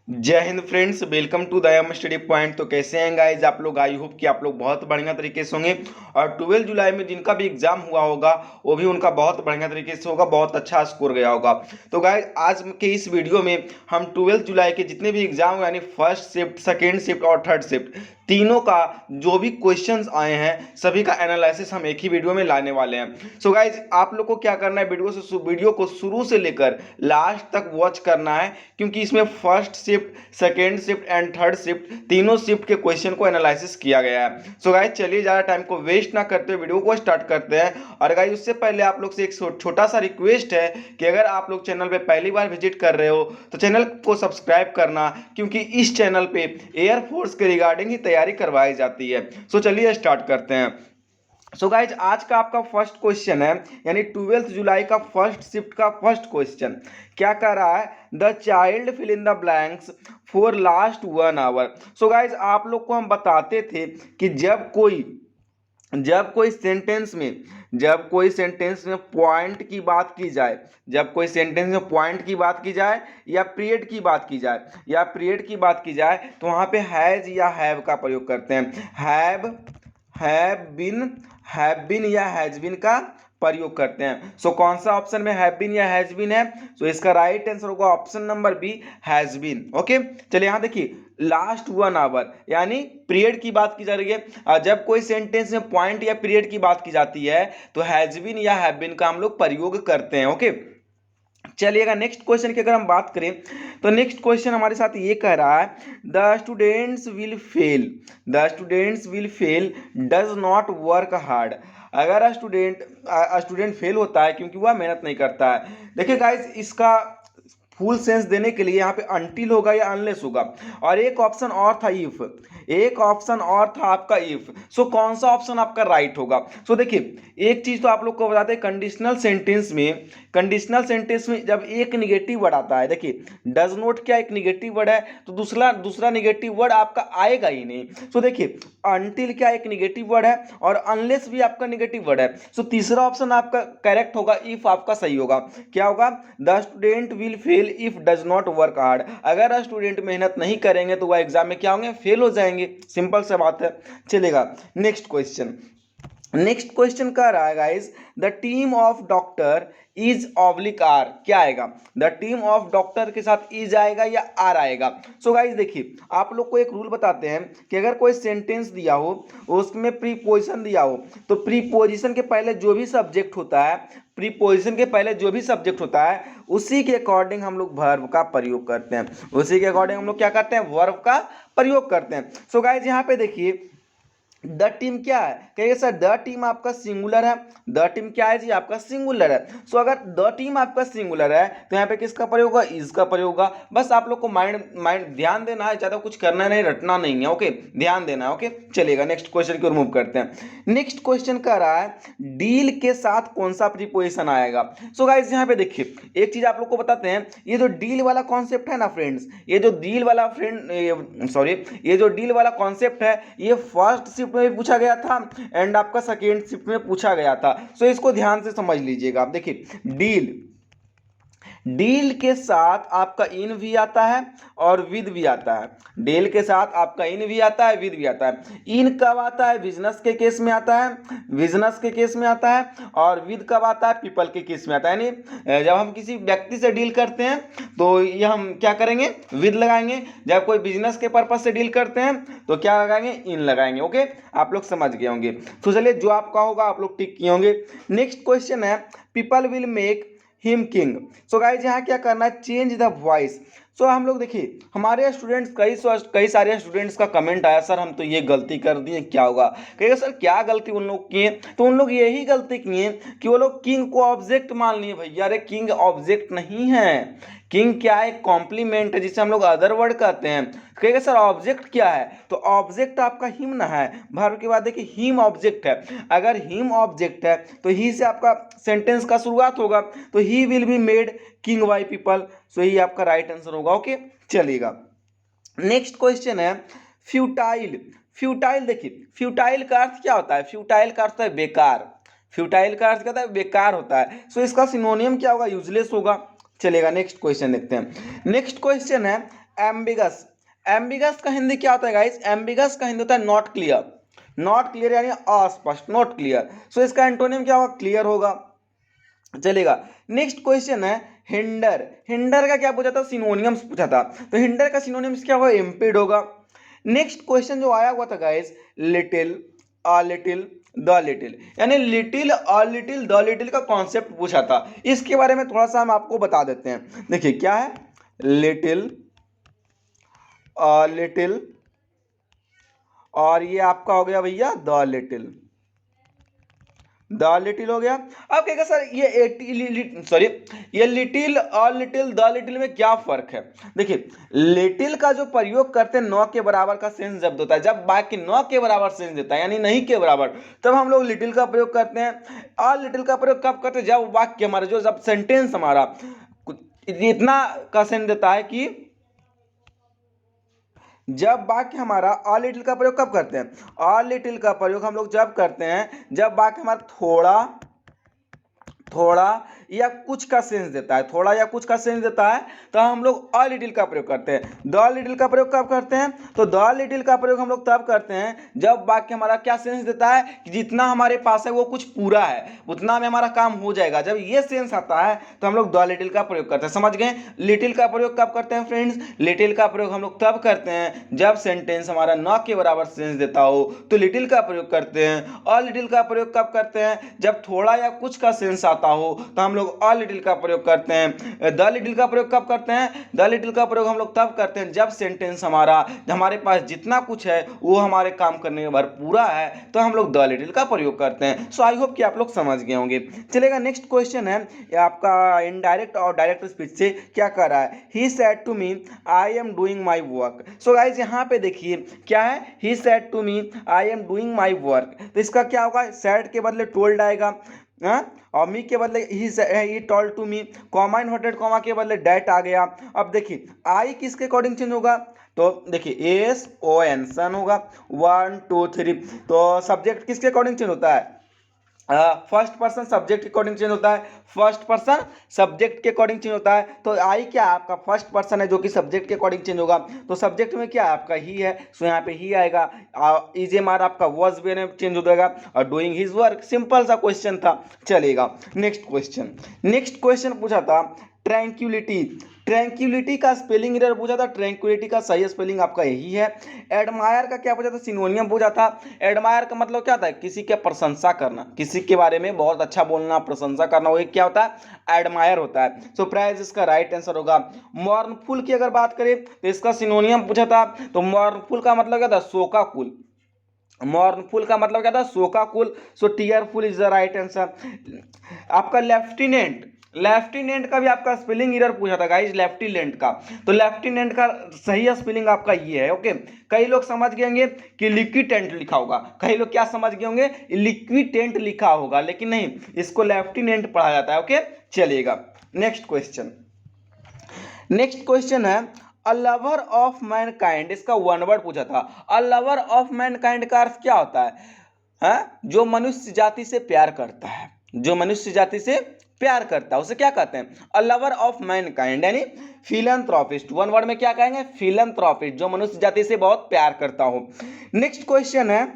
जय Hind friends, welcome to the M study point. तो कैसे हैं गाइज आप लोग? आई होप कि आप लोग बहुत बढ़िया तरीके से होंगे। और 12 जुलाई में जिनका भी एग्जाम हुआ होगा वो भी उनका बहुत बढ़िया तरीके से होगा, बहुत अच्छा स्कोर गया होगा। तो गाइज आज के इस वीडियो में हम 12 जुलाई के जितने भी एग्जाम यानी फर्स्ट शिफ्ट, सेकेंड शिफ्ट और थर्ड शिफ्ट तीनों का जो भी क्वेश्चंस आए हैं सभी का एनालिसिस हम एक ही वीडियो में लाने वाले हैं। सो गाइज आप लोग को क्या करना है, वीडियो को शुरू से लेकर लास्ट तक वॉच करना है, क्योंकि इसमें first shift, second shift and third shift तीनों शिफ्ट के क्वेश्चन को एनालिसिस किया गया है। सो गाइज चलिए ज़्यादा टाइम को वेस्ट ना करते वीडियो को स्टार्ट करते हैं। और गाइज उससे पहले आप लोग से एक छोटा सा रिक्वेस्ट है कि अगर आप लोग चैनल पे पहली बार विजिट कर रहे हो तो चैनल को सब्सक्राइब करना, क्योंकि इस चैनल पे एयरफोर्स के रिगार्डिंग ही तैयारी करवाई जाती है। सो चलिए स्टार्ट करते हैं। सो गाइज आज का आपका फर्स्ट क्वेश्चन है, यानी 12 जुलाई का फर्स्ट शिफ्ट का फर्स्ट क्वेश्चन क्या कर रहा है? The child fill in the blanks for last 1 hour. So guys आप लोग को हम बताते थे कि जब कोई सेंटेंस में पॉइंट की बात की जाए, या पीरियड की बात की जाए तो वहां पे हैज या हैव का प्रयोग करते हैं। हैव बिन या हैज बिन का प्रयोग करते हैं। सो कौन सा ऑप्शन में हैव बिन या हैज बिन है? सो इसका राइट आंसर होगा option number B, has been. Okay, चलिए यहां देखिए, लास्ट 1 आवर यानी पीरियड की बात की जा रही है। जब कोई सेंटेंस में पॉइंट या पीरियड की बात की जाती है तो हैज बिन या हैव बिन का हम लोग प्रयोग करते हैं। ओके, चलिएगा नेक्स्ट क्वेश्चन की अगर हम बात करें तो नेक्स्ट क्वेश्चन हमारे साथ ये कह रहा है, the students will fail does not work hard. अगर स्टूडेंट फेल होता है क्योंकि वह मेहनत नहीं करता है। देखिए गाइस, इसका फुल सेंस देने के लिए यहाँ पे अनटिल होगा या अनलेस होगा, और एक ऑप्शन और था आपका इफ। सो कौन सा ऑप्शन आपका राइट होगा? सो देखिए, एक चीज तो आप लोग को बताते हैं, कंडीशनल सेंटेंस में जब एक निगेटिव वर्ड आता है, देखिए डज नॉट क्या एक निगेटिव वर्ड है, तो दूसरा निगेटिव वर्ड आपका आएगा ही नहीं। सो देखिए, अनटिल क्या एक निगेटिव वर्ड है और अनलेस भी आपका निगेटिव वर्ड है। सो तीसरा ऑप्शन आपका करेक्ट होगा, इफ आपका सही होगा। क्या होगा? The student will fail if does not work hard. अगर स्टूडेंट मेहनत नहीं करेंगे तो वह एग्जाम में क्या होंगे? फेल हो जाएंगे। सिंपल सा बात है। चलेगा नेक्स्ट क्वेश्चन कह रहा है guys, the team of doctor is oblique are. क्या आएगा? द टीम ऑफ डॉक्टर के साथ इज आएगा या आर आएगा? सो गाइस देखिए, आप लोग को एक रूल बताते हैं कि अगर कोई सेंटेंस दिया हो, उसमें प्रीपोजिशन दिया हो, तो प्रीपोजिशन के पहले जो भी सब्जेक्ट होता है उसी के अकॉर्डिंग हम लोग वर्ब का प्रयोग करते हैं। वर्ब का प्रयोग करते हैं। सो गाइस यहाँ पे देखिए, द टीम क्या है? कहिए सर द टीम आपका सिंगुलर है। द टीम क्या है जी? आपका सिंगुलर है। सो अगर द टीम आपका सिंगुलर है तो यहाँ पे किसका प्रयोग होगा? इज का प्रयोग होगा। बस आप लोग को माइंड ध्यान देना है, ज्यादा कुछ करना नहीं, रटना नहीं है। ओके, ध्यान देना है। ओके, चलेगा नेक्स्ट क्वेश्चन की ओर मूव करते हैं। नेक्स्ट क्वेश्चन कह रहा है, डील के साथ कौन सा प्रीपोजिशन आएगा? सो गाइस यहाँ पे देखिए, एक चीज आप लोग को बताते हैं, ये जो डील वाला कॉन्सेप्ट है ना फ्रेंड्स, ये जो डील वाला कॉन्सेप्ट है, ये फर्स्ट शिफ्ट में भी पूछा गया था एंड आपका सेकेंड शिफ्ट में पूछा गया था। सो इसको ध्यान से समझ लीजिएगा आप। देखिए, डील के साथ आपका इन भी आता है और विद भी आता है। डील के साथ आपका इन भी आता है, विद भी आता है। इन कब आता है? बिजनेस के केस में आता है, और विद कब आता है? पीपल के केस में आता है। यानी जब हम किसी व्यक्ति से डील करते हैं तो ये हम क्या करेंगे? विद लगाएंगे। जब कोई बिजनेस के पर्पज से डील करते हैं तो क्या लगाएंगे? इन लगाएंगे। ओके, आप लोग समझ गए होंगे। तो चलिए, जो आपका होगा आप लोग टिक किए होंगे। नेक्स्ट क्वेश्चन है, people will make him king. So guys यहाँ क्या करना है? Change the voice. सो हम लोग देखिए, हमारे स्टूडेंट्स कई सारे स्टूडेंट्स का कमेंट आया, सर हम तो ये गलती कर दिए, क्या होगा? कहिए सर क्या गलती उन लोग किए? तो उन लोग यही गलती किए कि वो लोग किंग को ऑब्जेक्ट मान लिए। भैया अरे किंग ऑब्जेक्ट नहीं है। किंग क्या है? कॉम्प्लीमेंट है, जिसे हम लोग अदर वर्ड कहते हैं। कहेगा सर ऑब्जेक्ट क्या है? तो ऑब्जेक्ट आपका हिम ना है। वर्ब के बाद देखिए हिम ऑब्जेक्ट है। अगर हिम ऑब्जेक्ट है तो ही से आपका सेंटेंस का शुरुआत होगा, तो he will be made king by people. So ही आपका राइट आंसर होगा। ओके, चलिएगा नेक्स्ट क्वेश्चन है, फ्यूटाइल देखिए, फ्यूटाइल का अर्थ क्या होता है? फ्यूटाइल का अर्थ है बेकार। फ्यूटाइल का अर्थ क्या होता है? बेकार होता है। सो इसका सिनोनियम क्या होगा? यूजलेस होगा। चलेगा नेक्स्ट क्वेश्चन देखते हैं। नेक्स्ट क्वेश्चन है, एम्बिगस। एम्बिगस का हिंदी क्या होता है गाइस? एम्बिगस का हिंदी होता है नॉट क्लियर। नॉट क्लियर यानी अस्पष्ट, नॉट क्लियर। सो इसका एंटोनिम क्या होगा? क्लियर होगा। चलेगा। नेक्स्ट क्वेश्चन है हिंडर। हिंडर का क्या पूछा था? सिनोनियम्स पूछा था। तो हिंडर का सिनोनियम्स क्या होगा? इम्पीड होगा। नेक्स्ट क्वेश्चन जो आया हुआ था guys, little, a little, the little, यानी little, a little, the little का कॉन्सेप्ट पूछा था। इसके बारे में थोड़ा सा हम आपको बता देते हैं। देखिए क्या है, लिटिल, अ लिटिल, और ये आपका हो गया भैया द लिटिल। द लिटिल हो गया। अब कहेगा सर ये सॉरी, ये लिटिल और लिटिल, द लिटिल में क्या फर्क है? देखिए लिटिल का जो प्रयोग करते हैं न के बराबर का सेंस जब होता है, जब वाक्य न के बराबर सेंस देता है यानी नहीं के बराबर, तब हम लोग लिटिल का प्रयोग करते हैं। और लिटिल का प्रयोग कब करते हैं? जब वाक्य हमारा जो, जब सेंटेंस हमारा इतना का सेंस देता है कि, जब वाक्य हमारा अ लिटिल का प्रयोग कब करते हैं? अ लिटिल का प्रयोग हम लोग जब करते हैं जब वाक्य हमारा थोड़ा, थोड़ा या कुछ का सेंस देता है, थोड़ा या कुछ का सेंस देता है, तो हम लोग अ लिटिल का प्रयोग करते हैं। द लिटिल का प्रयोग कब करते हैं? तो द लिटिल का प्रयोग हम लोग तब करते हैं जब वाक्य हमारा क्या सेंस देता है कि जितना हमारे पास है वो कुछ पूरा है, उतना में हमारा काम हो जाएगा। जब ये सेंस आता है तो हम लोग द लिटिल का प्रयोग करते हैं। समझ गए? लिटिल का प्रयोग कब करते हैं फ्रेंड्स? लिटिल का प्रयोग हम लोग तब करते हैं जब सेंटेंस हमारा न के बराबर सेंस देता हो, तो लिटिल का प्रयोग करते हैं। अ लिटिल का प्रयोग कब करते हैं? जब थोड़ा या कुछ का सेंस आता हो, तो हम लोग अ लिटिल का प्रयोग करते हैं। द लिटिल का प्रयोग कब करते हैं? द लिटिल का प्रयोग हम लोग तब करते हैं जब सेंटेंस हमारा, हमारे पास जितना कुछ है वो हमारे काम करने के भर पूरा है, तो हम लोग द लिटिल का प्रयोग करते हैं। सो आई होप कि आप लोग समझ गए होंगे। चलेगा। नेक्स्ट क्वेश्चन है ये आपका इनडायरेक्ट और डायरेक्ट स्पीच से क्या कर रहा है? He said to me I am doing my work. So guys यहाँ पे देखिए क्या है, he said to me I am doing my work. तो इसका क्या होगा? सेड के बदले टोल्ड आएगा, और मी के बदले he told to me, comma inverted comma के बदले डैट आ गया। अब देखिए आई किसके अकॉर्डिंग चेंज होगा? तो देखिए एस ओ एन सन होगा, 1 2 3। तो सब्जेक्ट किसके अकॉर्डिंग चेंज होता है? फर्स्ट पर्सन सब्जेक्ट के अकॉर्डिंग चेंज होता है। फर्स्ट पर्सन सब्जेक्ट के अकॉर्डिंग चेंज होता है। तो आई क्या आपका फर्स्ट पर्सन है जो कि सब्जेक्ट के अकॉर्डिंग चेंज होगा। तो सब्जेक्ट में क्या आपका ही है, सो यहाँ पे ही आएगा। इज एम आर आपका वॉज में चेंज हो जाएगा, और डूइंग हिज वर्क। सिंपल सा क्वेश्चन था। चलेगा। Next question. नेक्स्ट क्वेश्चन पूछा था ट्रैंक्विलिटी। ट्रैंक्विलिटी का स्पेलिंग एरर पूछा था। ट्रैंक्विलिटी का सही स्पेलिंग आपका यही है। एडमायर का क्या पूछा था? सिनोनियम पूछा था। एडमायर का मतलब क्या होता है? किसी के प्रशंसा करना, किसी के बारे में बहुत अच्छा बोलना, प्रशंसा करना, वो क्या होता है? एडमायर होता है। सो प्राइज इसका राइट आंसर होगा। मॉर्नफुल की अगर बात करें तो इसका सिनोनियम पूछा था। तो मॉर्नफुल का मतलब क्या था? शोकाकुल। मॉर्नफुल का मतलब क्या था? शोकाकुल। So tearful is the right answer. आपका लेफ्टिनेंट, लेफ्टिनेंट का भी आपका स्पेलिंग एरर पूछा था गाइस, लेफ्टिनेंट का। तो लेफ्टिनेंट का सही स्पेलिंग आपका ये है। ओके। कई लोग समझ गए होंगे कि लिक्विडेंट लिखा होगा, कई लोग क्या समझ गए होंगे? लिक्विडेंट लिखा होगा, लेकिन नहीं, इसको लेफ्टिनेंट पढ़ा जाता है। ओके। चलिएगा। Next question. नेक्स्ट क्वेश्चन है अ लवर ऑफ मैनकाइंड। इसका वन वर्ड पूछा था। अ लवर ऑफ मैनकाइंड का अर्थ क्या होता है? जो मनुष्य जाति से प्यार करता है, जो मनुष्य जाति से प्यार करता है उसे क्या कहते हैं? अ लवर ऑफ मैनकाइंड, यानी फिलैंथ्रोपिस्ट। वन वर्ड में क्या कहेंगे? फिलैंथ्रोपिस्ट, जो मनुष्य जाति से बहुत प्यार करता हो। नेक्स्ट क्वेश्चन है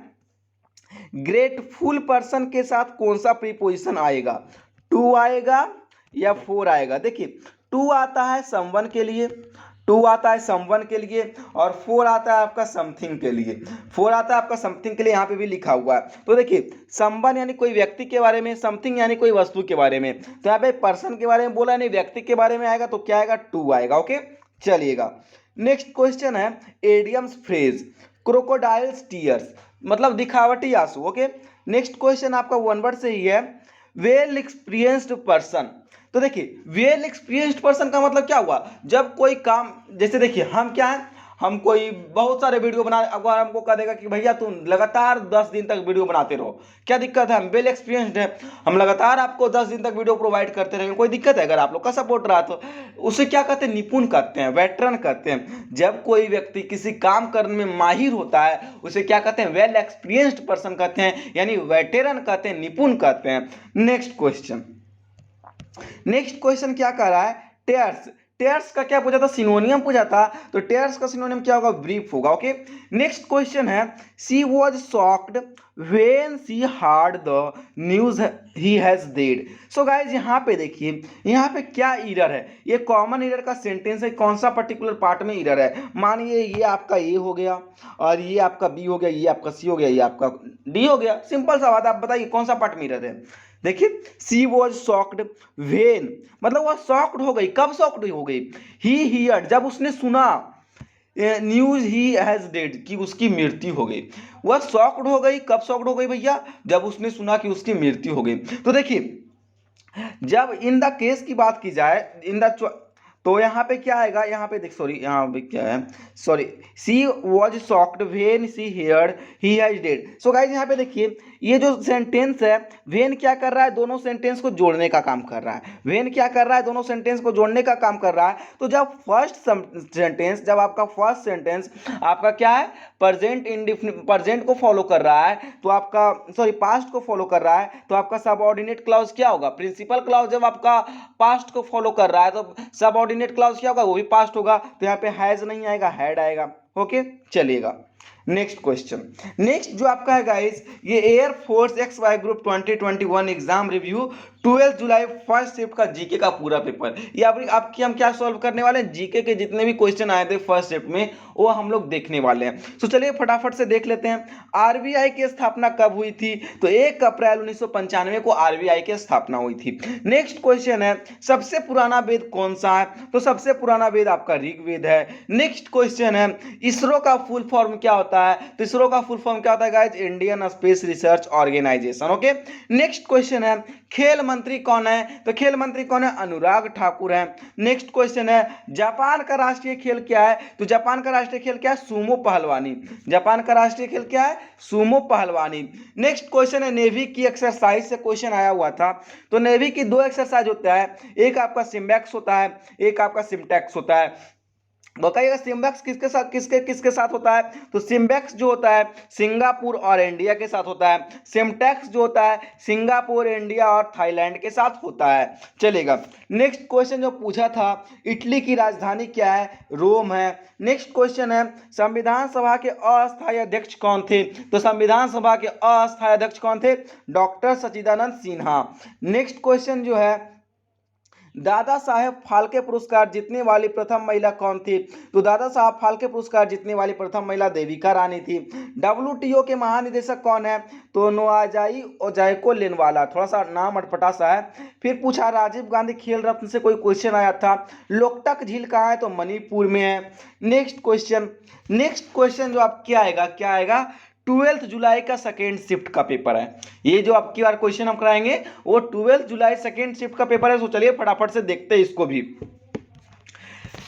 ग्रेटफुल पर्सन के साथ कौन सा प्रीपोजिशन आएगा? टू आएगा या फोर आएगा? देखिए टू आता है समवन के लिए, टू आता है समवन के लिए, और फोर आता है आपका समथिंग के लिए। फोर आता है आपका समथिंग के लिए, यहाँ पे भी लिखा हुआ है। तो देखिए समवन यानी कोई व्यक्ति के बारे में, समथिंग यानी कोई वस्तु के बारे में। तो यहाँ पे पर्सन के बारे में बोला, यानी व्यक्ति के बारे में आएगा, तो क्या आएगा? टू आएगा। ओके। चलिएगा। नेक्स्ट क्वेश्चन है एडियम्स फ्रेज। क्रोकोडाइल्स टीयर्स, मतलब दिखावटी आंसू। ओके। नेक्स्ट क्वेश्चन आपका वन वर्ड से ही है वेल एक्सपीरियंस्ड पर्सन। तो देखिए वेल एक्सपीरियंस्ड पर्सन का मतलब क्या हुआ? जब कोई काम, जैसे देखिए हम क्या है, हम कोई बहुत सारे वीडियो बना, अगर हमको कह देगा कि भैया तुम लगातार 10 दिन तक वीडियो बनाते रहो, क्या दिक्कत है? हम वेल एक्सपीरियंस्ड है, हम लगातार आपको 10 दिन तक वीडियो प्रोवाइड करते रहेंगे, कोई दिक्कत है? अगर आप लोग का सपोर्ट रहा तो उसे क्या कहते हैं? निपुण कहते हैं, वेटरन कहते हैं। जब कोई व्यक्ति किसी काम करने में माहिर होता है उसे क्या कहते हैं? वेल एक्सपीरियंस्ड पर्सन कहते हैं, यानी वेटरन कहते हैं, निपुण कहते हैं। Next question. नेक्स्ट क्वेश्चन क्या कह रहा है? टेयर्स। टेयर्स का क्या पूछा था, सिनोनियम पूछा था, तो टेयर्स का सिनोनियम क्या होगा, ब्रीफ होगा। ओके, नेक्स्ट क्वेश्चन है, she was shocked when she hard the news he has dead. So guys यहाँ पे देखिए, यहाँ पे क्या इरर है, ये कॉमन इरर का सेंटेंस है, कौन सा पर्टिकुलर पार्ट में इरर है। मानिए ये आपका ए हो गया और ये आपका बी हो गया, ये आपका सी हो गया, ये आपका डी हो गया, सिंपल सा बात है, आप बताइए कौन सा पार्ट में इरर है। देखिए, सी वॉज शॉक्ड वेन, मतलब वह शॉक्ड हो गई, कब शॉक्ड हो गई, ही हियर्ड, जब उसने सुना, न्यूज ही हैज डेड, कि उसकी मृत्यु हो गई। वह शॉक्ड हो गई, कब शॉक्ड हो गई भैया, जब उसने सुना कि उसकी मृत्यु हो गई। तो देखिए, जब इन द केस की बात की जाए, इन द, तो यहाँ पे क्या आएगा, यहाँ पे देख, सॉरी यहाँ पे क्या है, sorry, she was shocked when she heard he has dead. So guys यहाँ पे देखिए, ये जो सेंटेंस है, व्हेन क्या कर रहा है, दोनों सेंटेंस को जोड़ने का काम कर रहा है। व्हेन क्या कर रहा है, दोनों सेंटेंस को जोड़ने का काम कर रहा है। तो जब फर्स्ट सेंटेंस, जब आपका फर्स्ट सेंटेंस आपका क्या है, प्रेजेंट इंडिफिनिट, प्रेजेंट को फॉलो कर रहा है, तो आपका, सॉरी, पास्ट को फॉलो कर रहा है, तो आपका सबऑर्डिनेट क्लॉज क्या होगा, प्रिंसिपल क्लॉज। जब आपका पास्ट को फॉलो कर रहा है तो सबऑर्डिनेट क्लॉज क्या होगा, वो भी पास्ट होगा, तो यहाँ पे हैज नहीं आएगा, हैड आएगा। ओके, चलिएगा नेक्स्ट क्वेश्चन। नेक्स्ट जो आपका है गाइस, ये air force X Y group 2021 exam review 12 जुलाई फर्स्ट शिफ्ट का जीके का पूरा पेपर। ये आपकी हम क्या सॉल्व करने वाले हैं, जीके के जितने भी क्वेश्चन आए थे फर्स्ट शिफ्ट में, वो हम लोग देखने वाले हैं। तो चलिए फटाफट से देख लेते हैं। आरबीआई की स्थापना कब हुई थी, तो 1 अप्रैल 1995 को आरबीआई की स्थापना हुई थी। नेक्स्ट क्वेश्चन है, सबसे पुराना वेद कौन सा है, तो सबसे पुराना वेद आपका ऋग्वेद है। नेक्स्ट क्वेश्चन है, इसरो का फुल फॉर्म क्या होता है, तो इसरो का फुल फॉर्म क्या होता है guys, Indian space research organisation. Okay, next question है, खेल मंत्री कौन है, तो खेल मंत्री कौन है, अनुराग ठाकुर है। नेक्स्ट क्वेश्चन है, जापान का राष्ट्रीय खेल क्या है, तो जापान का राष्ट्रीय खेल क्या है, सूमो पहलवानी। जापान का राष्ट्रीय खेल क्या है, सूमो पहलवानी। नेक्स्ट क्वेश्चन है, नेवी की एक्सरसाइज से क्वेश्चन आया हुआ था, तो नेवी की 2 एक्सरसाइज होता है, एक आपका सिम्बैक्स होता है, एक आपका सिम्टेक्स होता है। बताइएगा सिम्बैक्स किसके साथ, किसके साथ होता है, तो सिम्बैक्स जो होता है सिंगापुर और इंडिया के साथ होता है। सिम्टेक्स जो होता है सिंगापुर, इंडिया और थाईलैंड के साथ होता है। चलेगा, नेक्स्ट क्वेश्चन जो पूछा था, इटली की राजधानी क्या है, रोम है। नेक्स्ट क्वेश्चन है, संविधान सभा के अस्थायी अध्यक्ष कौन थे, तो संविधान सभा के अस्थायी अध्यक्ष कौन थे, डॉक्टर सच्चिदानंद सिन्हा। नेक्स्ट क्वेश्चन जो है, दादा साहेब फाल्के पुरस्कार जीतने वाली प्रथम महिला कौन थी, तो दादा साहब फाल्के पुरस्कार जीतने वाली प्रथम महिला देविका रानी थी। डब्ल्यूटीओ के महानिदेशक कौन है, तो नोआजाई ओजाइको लेनवाला, थोड़ा सा नाम अटपटा सा है। फिर पूछा, राजीव गांधी खेल रत्न से कोई क्वेश्चन आया था, लोकटक झील कहाँ है, तो मणिपुर में है। नेक्स्ट क्वेश्चन जो आप क्या आएगा 12 जुलाई का सेकेंड शिफ्ट का पेपर है। ये जो आपकी बार क्वेश्चन हम कराएंगे वो 12 जुलाई सेकेंड शिफ्ट का पेपर है। तो चलिए फटाफट से देखते हैं इसको भी।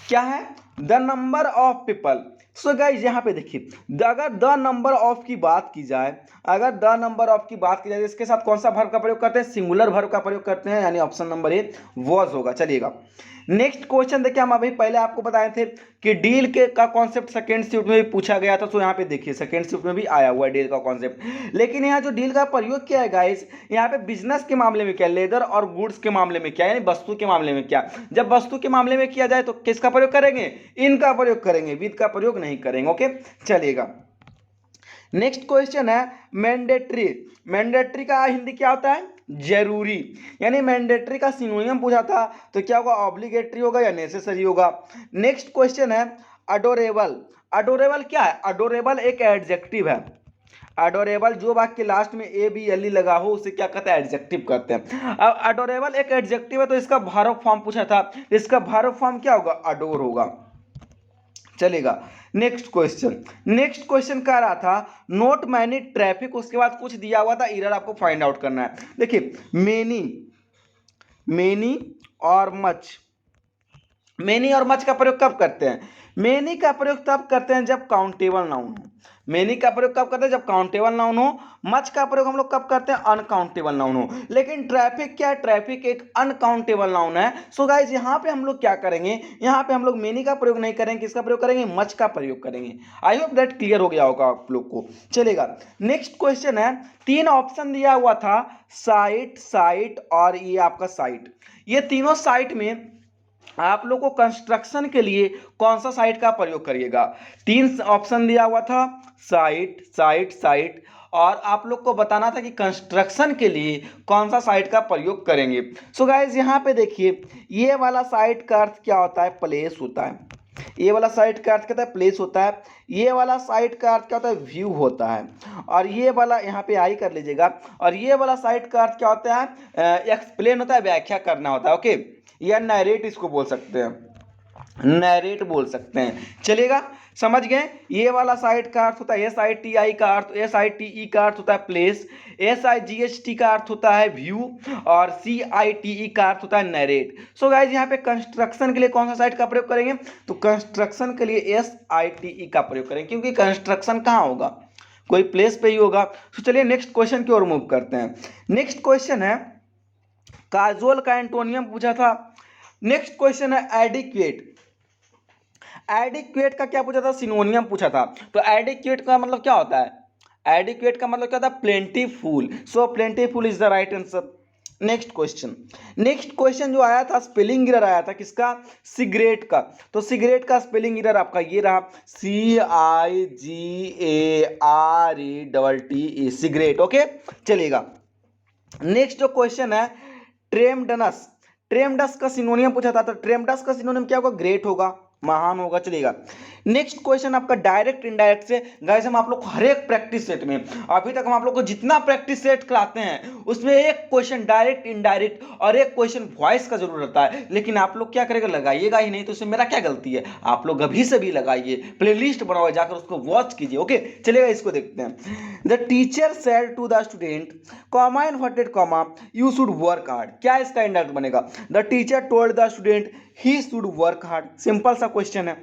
क्या है, the number of people. So guys यहाँ पे देखिए, अगर द नंबर ऑफ की बात की जाए, इसके साथ कौन सा वर्ब का प्रयोग करते हैं, सिंगुलर वर्ब का प्रयोग करते हैं, यानी ऑप्शन नंबर ए वॉज होगा। चलिएगा, नेक्स्ट क्वेश्चन देखिए, हम अभी पहले आपको बताए थे कि डील के का कॉन्सेप्ट सेकेंड शिफ्ट में भी पूछा गया था। तो यहाँ पे देखिए सेकेंड शिफ्ट में भी आया हुआ है डील का कॉन्सेप्ट। लेकिन यहाँ जो डील का प्रयोग किया है गाइस, यहाँ पे बिजनेस के मामले में क्या, लेदर और गुड्स के मामले में क्या, यानी वस्तु के मामले में क्या। जब वस्तु के मामले में किया जाए तो किसका प्रयोग करेंगे, इनका प्रयोग करेंगे, विद का प्रयोग नहीं करेंगे। ओके, चलिएगा, नेक्स्ट क्वेश्चन है, मैंडेटरी का हिंदी क्या होता है, जरूरी। यानी मैंडेटरी का सिनोनियम पूछा था तो क्या होगा, ऑब्लिगेटरी होगा या नेसेसरी होगा। नेक्स्ट क्वेश्चन है, अडोरेबल क्या है, अडोरेबल एक एडजेक्टिव है। अडोरेबल जो वाक्य के लास्ट में ए बी एल ई लगा हो उसे क्या कहते हैं, एडजेक्टिव कहते हैं। अब अडोरेबल एक एडजेक्टिव है तो इसका वर्ब फॉर्म पूछा था, इसका वर्ब फॉर्म क्या होगा, अडोर होगा। चलेगा, नेक्स्ट क्वेश्चन कह रहा था, नोट मैनी ट्रैफिक, उसके बाद कुछ दिया हुआ था, इरर आपको फाइंड आउट करना है। देखिए, मेनी और मच का प्रयोग कब करते हैं, मेनी का प्रयोग तब करते हैं जब काउंटेबल नाउन हो। मेनी का प्रयोग कब करते हैं, जब काउंटेबल नाउन हो। मच का प्रयोग हम लोग कब करते हैं, अनकाउंटेबल नाउन हो। लेकिन ट्रैफिक क्या है, ट्रैफिक एक अनकाउंटेबल नाउन है। सो गाइज यहाँ पे हम लोग क्या करेंगे, यहाँ पे हम लोग मेनी का प्रयोग नहीं करेंगे, किसका प्रयोग करेंगे, मच का प्रयोग करेंगे। आई होप दैट क्लियर हो गया होगा आप लोग को। चलेगा, नेक्स्ट क्वेश्चन है, 3 ऑप्शन दिया हुआ था, साइट और ये आपका साइट। ये तीनों साइट में आप लोग को कंस्ट्रक्शन के लिए कौन सा साइट का प्रयोग करिएगा। 3 ऑप्शन दिया हुआ था, साइट साइट साइट, और आप लोग को बताना था कि कंस्ट्रक्शन के लिए कौन सा साइट का प्रयोग करेंगे। सो गाइज यहाँ पे देखिए, ये वाला साइट का अर्थ क्या होता है, प्लेस होता है। ये वाला साइट का अर्थ क्या होता है, प्लेस होता है। ये वाला साइट का अर्थ क्या होता है, व्यू होता है। और ये वाला यहाँ पे आई कर लीजिएगा। और ये वाला साइट का अर्थ क्या होता है, एक्सप्लेन होता है, व्याख्या करना होता है। ओके, या नैरेट इसको बोल सकते हैं, नैरेट बोल सकते हैं। चलेगा, समझ गए। ये वाला साइट का अर्थ होता है SITI का अर्थ, SITE का अर्थ होता है प्लेस, SIGHT का अर्थ होता है व्यू, और CITE का अर्थ होता है नैरेट। सो गाइज यहाँ पे कंस्ट्रक्शन के लिए कौन सा साइट का प्रयोग करेंगे, तो कंस्ट्रक्शन के लिए SITE का प्रयोग करेंगे, क्योंकि कंस्ट्रक्शन कहाँ होगा, कोई प्लेस पे ही होगा। तो चलिए नेक्स्ट क्वेश्चन की ओर मूव करते हैं। नेक्स्ट क्वेश्चन है, काजुअल का एंटोनियम पूछा था। नेक्स्ट क्वेश्चन है एडिक्वेट। एडिक्वेट का क्या पूछा था, सिनोनियम पूछा था। तो एडिक्वेट का मतलब क्या होता है, एडिक्वेट का मतलब क्या होता है, plentiful. So plentiful is the right answer. Next question, next question जो आया था, स्पेलिंग एरर आया था किसका, सिगरेट का। तो सिगरेट का स्पेलिंग एरर आपका ये रहा, CIGARETTE, सिगरेट। ओके, चलेगा। नेक्स्ट जो क्वेश्चन है, ट्रेमडनस। ट्रेमडस का सिनोनियम पूछा था, तो ट्रेमडस का सिनोनियम क्या होगा, ग्रेट होगा, महान होगा। चलेगा। नेक्स्ट क्वेश्चन आपका डायरेक्ट इनडायरेक्ट से। गाइस हम आप लोग को हर एक प्रैक्टिस सेट में, अभी तक हम आप लोग को जितना प्रैक्टिस सेट कराते हैं उसमें एक क्वेश्चन डायरेक्ट इनडायरेक्ट और एक क्वेश्चन वॉइस का जरूर रहता है। लेकिन आप लोग क्या करेगा, लगाइएगा ही नहीं, तो इसमें मेरा क्या गलती है। आप लोग अभी से भी लगाइए, प्लेलिस्ट बनाओ, जाकर उसको वॉच कीजिए। ओके, चलेगा, इसको देखते हैं। The teacher said to the student, comma inverted comma, you should work hard. क्या इसका इंडायरेक्ट बनेगा, the teacher told the student he should work hard. Simple सा क्वेश्चन है।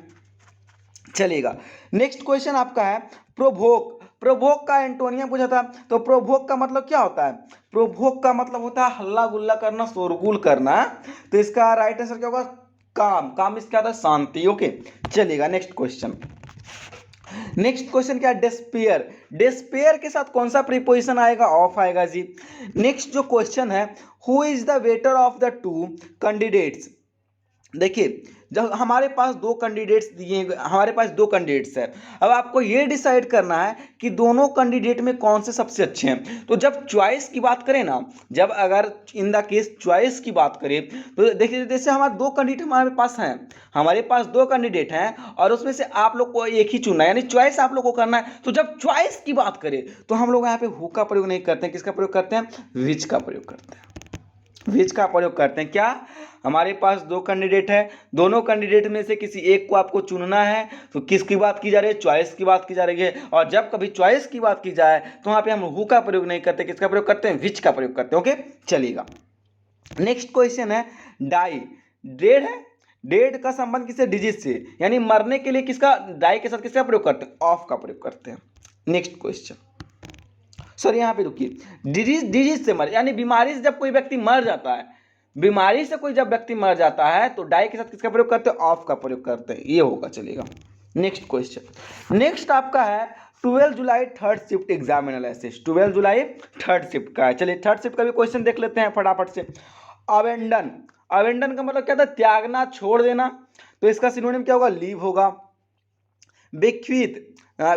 चलेगा। नेक्स्ट क्वेश्चन आपका है प्रोवोक। प्रोवोक का एंटोनियम पूछा था। तो प्रोवोक का मतलब क्या होता है, प्रोवोक का मतलब होता है हल्ला गुल्ला करना, शोरगुल करना। तो इसका राइट आंसर क्या होगा, काम। काम इसका होता है शांति। ओके, चलेगा। नेक्स्ट क्वेश्चन, नेक्स्ट क्वेश्चन क्या है, डिस्पेयर। डिस्पेयर के साथ कौन सा प्रीपोजिशन आएगा, ऑफ आएगा जी। नेक्स्ट जो क्वेश्चन है, who is the waiter of the two candidates. देखिए, जब हमारे पास दो कैंडिडेट्स दिए, हमारे पास दो कैंडिडेट्स हैं, अब आपको ये डिसाइड करना है कि दोनों कैंडिडेट में कौन से सबसे अच्छे हैं। तो जब चॉइस की बात करें ना, जब अगर इन द केस चॉइस की बात करें, तो देखिए जैसे हमारे दो कैंडिडेट हमारे पास हैं, हमारे पास दो कैंडिडेट हैं और उसमें से आप लोग को एक ही चुनना है, यानी चॉइस आप लोग को करना है। तो जब चॉइस की बात करें तो हम लोग यहाँ पे हु का प्रयोग नहीं करते हैं, किसका प्रयोग करते हैं, विच का प्रयोग करते हैं। विच का प्रयोग करते हैं। क्या, हमारे पास दो कैंडिडेट है, दोनों कैंडिडेट में से किसी एक को आपको चुनना है, तो किसकी बात की जा रही है, चॉइस की बात की जा रही है। और जब कभी चॉइस की बात की जाए तो वहां पे हम हु का प्रयोग नहीं करते, किसका प्रयोग करते हैं, विच का प्रयोग करते हैं। ओके, चलिएगा। नेक्स्ट क्वेश्चन है डाई। डेड है, डेड का संबंध किससे, डिजीज से, यानी मरने के लिए किसका, डाई के साथ किसका प्रयोग करते हैं, ऑफ का प्रयोग करते हैं। नेक्स्ट क्वेश्चन, सॉरी यहाँ पे रुकिए, डिजीज, डिजीज से मर, यानी बीमारी से जब कोई व्यक्ति मर जाता है, बीमारी से कोई जब व्यक्ति मर जाता है तो डाई के साथ किसका प्रयोग करते हैं, ऑफ का प्रयोग करते हैं, ये होगा। चलेगा। नेक्स्ट क्वेश्चन, नेक्स्ट आपका है 12 जुलाई थर्ड शिफ्ट एग्जाम एनालिसिस। 12 जुलाई थर्ड शिफ्ट का है। चलिए थर्ड शिफ्ट का भी क्वेश्चन देख लेते हैं फटाफट से। अवेंडन, अवेंडन का मतलब क्या था, त्यागना, छोड़ देना। तो इसका सिनोनिम क्या होगा, लीव होगा। विक्यूत,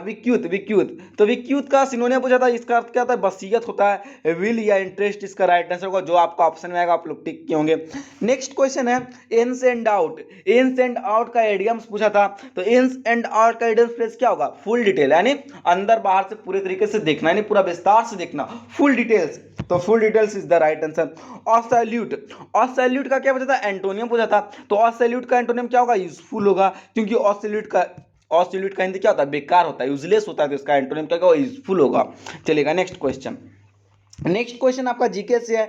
विक्यूत, विक्यूत, तो विक्यूत का सिनोनिम पूछा था, इसका अर्थ क्या होता है, वसीयत होता है। विल या इंटरेस्ट इसका राइट आंसर होगा, जो आपका ऑप्शन में आएगा आप लोग टिक किए होंगे। नेक्स्ट क्वेश्चन है ins and out. Ins and out का एडियम्स पूछा था। तो इन्स एंड आउट का एडियम्स फ्रेज क्या होगा, फुल डिटेल, यानी अंदर बाहर से पूरे तरीके से देखना, यानी पूरा विस्तार से देखना, फुल डिटेल्स। तो full details is the right answer. ऑसैल्यूट, ऑसैल्यूट का क्या पूछा था, एंटोनियम पूछा था। तो ऑसैल्यूट का एंटोनियम क्या होगा, यूजफुल होगा, क्योंकि ऑसैल्यूट का, ऑसैल्यूट का हिंदी क्या होता है, बेकार होता है, यूजलेस होता है, तो इसका एंटोनिम क्या होगा, यूजफुल होगा। चलेगा। नेक्स्ट क्वेश्चन, नेक्स्ट क्वेश्चन आपका जीके से है।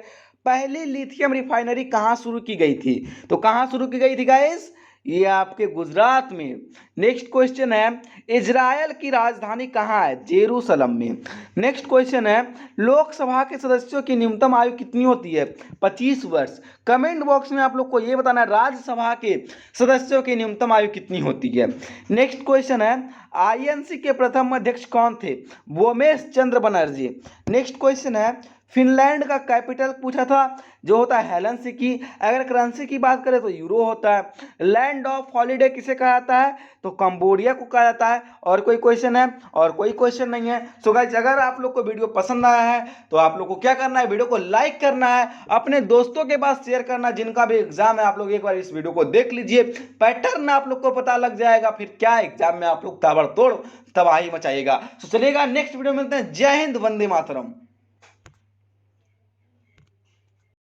पहली लिथियम रिफाइनरी कहाँ शुरू की गई थी। तो कहाँ शुरू की गई थी गाइस, ये आपके गुजरात में। नेक्स्ट क्वेश्चन है इजराइल की राजधानी कहाँ है, जेरूसलम में। नेक्स्ट क्वेश्चन है लोकसभा के सदस्यों की न्यूनतम आयु कितनी होती है, 25 वर्ष। कमेंट बॉक्स में आप लोग को ये बताना है राज्यसभा के सदस्यों की न्यूनतम आयु कितनी होती है। नेक्स्ट क्वेश्चन है आईएनसी के प्रथम अध्यक्ष कौन थे, वोमेश चंद्र बनर्जी। नेक्स्ट क्वेश्चन है फिनलैंड का कैपिटल पूछा था, जो होता है हेलसिंकी। अगर करेंसी की बात करें तो यूरो होता है। लैंड ऑफ हॉलीडे किसे कहा जाता है, तो कंबोडिया को कहा जाता है। और कोई क्वेश्चन है, और कोई क्वेश्चन नहीं है। सो गाइस, अगर आप लोग को वीडियो पसंद आया है तो आप लोग को क्या करना है, वीडियो को लाइक करना है, अपने दोस्तों के पास शेयर करना, जिनका भी एग्जाम है। आप लोग एक बार इस वीडियो को देख लीजिए, पैटर्न आप लोग को पता लग जाएगा, फिर क्या एग्जाम में आप लोग ताबड़तोड़ तबाही मचाइएगा। तो चलिएगा, नेक्स्ट वीडियो में मिलते हैं। जय हिंद, वंदे मातरम।